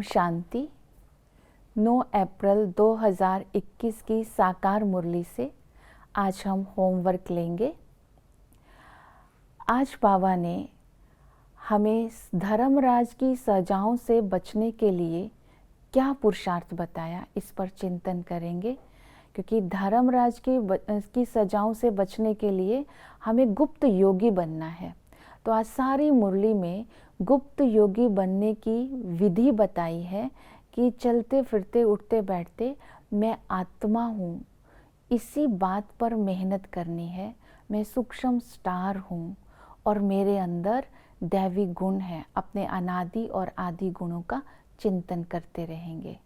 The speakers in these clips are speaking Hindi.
शांति। 9 अप्रैल 2021 की साकार मुरली से आज हम होमवर्क लेंगे। आज बाबा ने हमें धर्मराज की सजाओं से बचने के लिए क्या पुरुषार्थ बताया, इस पर चिंतन करेंगे। क्योंकि धर्मराज की सजाओं से बचने के लिए हमें गुप्त योगी बनना है। तो आज सारी मुरली में गुप्त योगी बनने की विधि बताई है कि चलते फिरते उठते बैठते मैं आत्मा हूँ, इसी बात पर मेहनत करनी है। मैं सूक्ष्म स्टार हूँ और मेरे अंदर दैवी गुण है। अपने अनादि और आदि गुणों का चिंतन करते रहेंगे।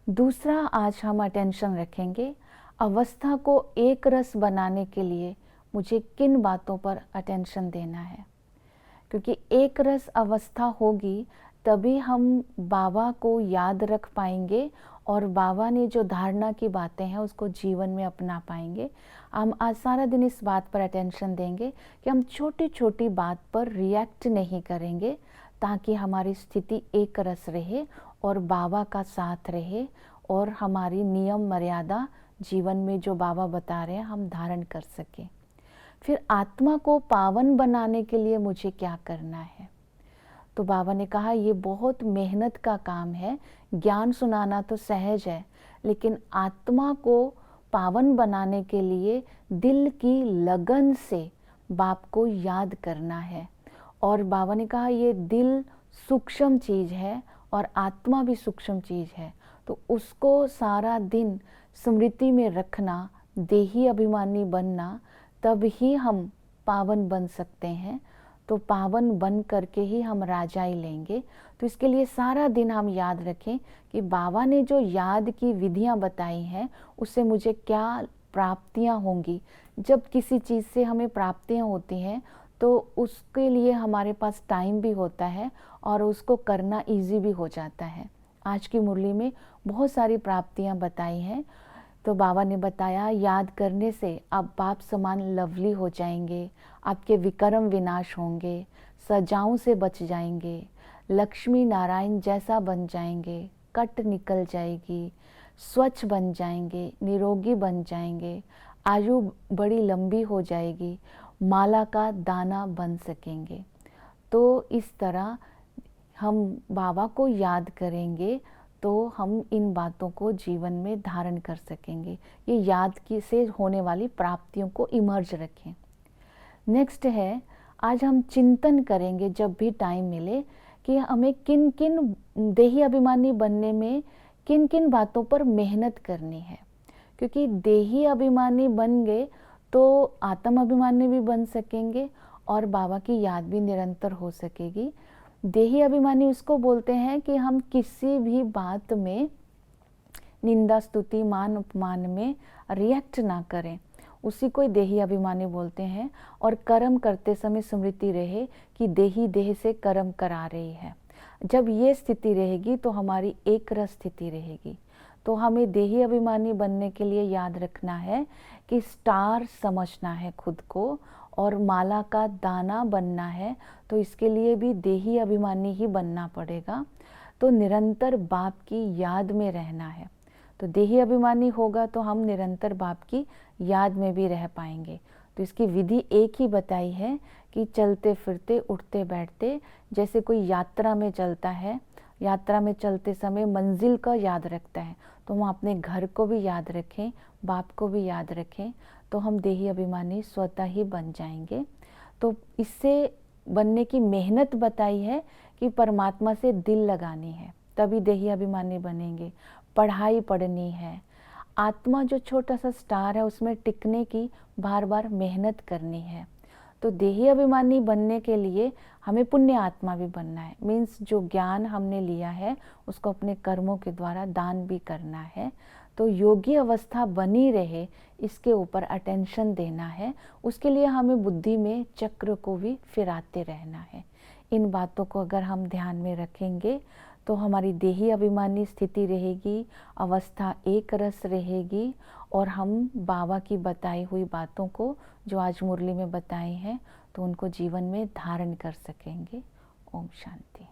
दूसरा, आज हम अटेंशन रखेंगे अवस्था को एक रस बनाने के लिए मुझे किन बातों पर अटेंशन देना है। क्योंकि एक रस अवस्था होगी तभी हम बाबा को याद रख पाएंगे और बाबा ने जो धारणा की बातें हैं उसको जीवन में अपना पाएंगे। हम आज सारा दिन इस बात पर अटेंशन देंगे कि हम छोटी छोटी बात पर रिएक्ट नहीं करेंगे, ताकि हमारी स्थिति एक रस रहे और बाबा का साथ रहे और हमारी नियम मर्यादा जीवन में जो बाबा बता रहे हैं हम धारण कर सकें। फिर आत्मा को पावन बनाने के लिए मुझे क्या करना है। तो बाबा ने कहा ये बहुत मेहनत का काम है। ज्ञान सुनाना तो सहज है, लेकिन आत्मा को पावन बनाने के लिए दिल की लगन से बाप को याद करना है। और बाबा ने कहा ये दिल सूक्ष्म चीज है और आत्मा भी सूक्ष्म चीज है, तो उसको सारा दिन स्मृति में रखना, देही अभिमानी बनना, तब ही हम पावन बन सकते हैं। तो पावन बन करके ही हम राजाई लेंगे। तो इसके लिए सारा दिन हम याद रखें कि बाबा ने जो याद की विधियां बताई हैं उससे मुझे क्या प्राप्तियां होंगी। जब किसी चीज़ से हमें प्राप्तियां होती हैं तो उसके लिए हमारे पास टाइम भी होता है और उसको करना इजी भी हो जाता है। आज की मुरली में बहुत सारी प्राप्तियां बताई हैं। तो बाबा ने बताया याद करने से आप बाप समान लवली हो जाएंगे, आपके विक्रम विनाश होंगे, सजाओं से बच जाएंगे, लक्ष्मी नारायण जैसा बन जाएंगे, कट निकल जाएगी, स्वच्छ बन जाएंगे, निरोगी बन जाएंगे, आयु बड़ी लंबी हो जाएगी, माला का दाना बन सकेंगे। तो इस तरह हम बाबा को याद करेंगे तो हम इन बातों को जीवन में धारण कर सकेंगे। ये याद की से होने वाली प्राप्तियों को इमर्ज रखें। नेक्स्ट है, आज हम चिंतन करेंगे जब भी टाइम मिले कि हमें किन किन देही अभिमानी बनने में किन किन बातों पर मेहनत करनी है। क्योंकि देही अभिमानी बन गए तो आत्म अभिमानी भी बन सकेंगे और बाबा की याद भी निरंतर हो सकेगी। देही अभिमानी उसको बोलते हैं कि हम किसी भी बात में निंदा स्तुति मान उपमान में रिएक्ट ना करें, उसी को देही अभिमानी बोलते हैं। और कर्म करते समय स्मृति रहे कि देही देह से कर्म करा रही है। जब ये स्थिति रहेगी तो हमारी एक रस स्थिति रहेगी। तो हमें देही अभिमानी बनने के लिए याद रखना है कि स्टार समझना है खुद को और माला का दाना बनना है। तो इसके लिए भी देही अभिमानी ही बनना पड़ेगा। तो निरंतर बाप की याद में रहना है। तो देही अभिमानी होगा तो हम निरंतर बाप की याद में भी रह पाएंगे। तो इसकी विधि एक ही बताई है कि चलते फिरते उठते बैठते, जैसे कोई यात्रा में चलता है, यात्रा में चलते समय मंजिल का याद रखता है, तो हम अपने घर को भी याद रखें, बाप को भी याद रखें, तो हम देही अभिमानी स्वतः ही बन जाएंगे। तो इससे बनने की मेहनत बताई है कि परमात्मा से दिल लगानी है, तभी देही अभिमानी बनेंगे। पढ़ाई पढ़नी है, आत्मा जो छोटा सा स्टार है उसमें टिकने की बार बार मेहनत करनी है। तो देही अभिमानी बनने के लिए हमें पुण्य आत्मा भी बनना है। मीन्स जो ज्ञान हमने लिया है उसको अपने कर्मों के द्वारा दान भी करना है। तो योगी अवस्था बनी रहे इसके ऊपर अटेंशन देना है। उसके लिए हमें बुद्धि में चक्र को भी फिराते रहना है। इन बातों को अगर हम ध्यान में रखेंगे तो हमारी देही अभिमानी स्थिति रहेगी, अवस्था एक रस रहेगी और हम बाबा की बताई हुई बातों को जो आज मुरली में बताई हैं तो उनको जीवन में धारण कर सकेंगे। ओम शांति।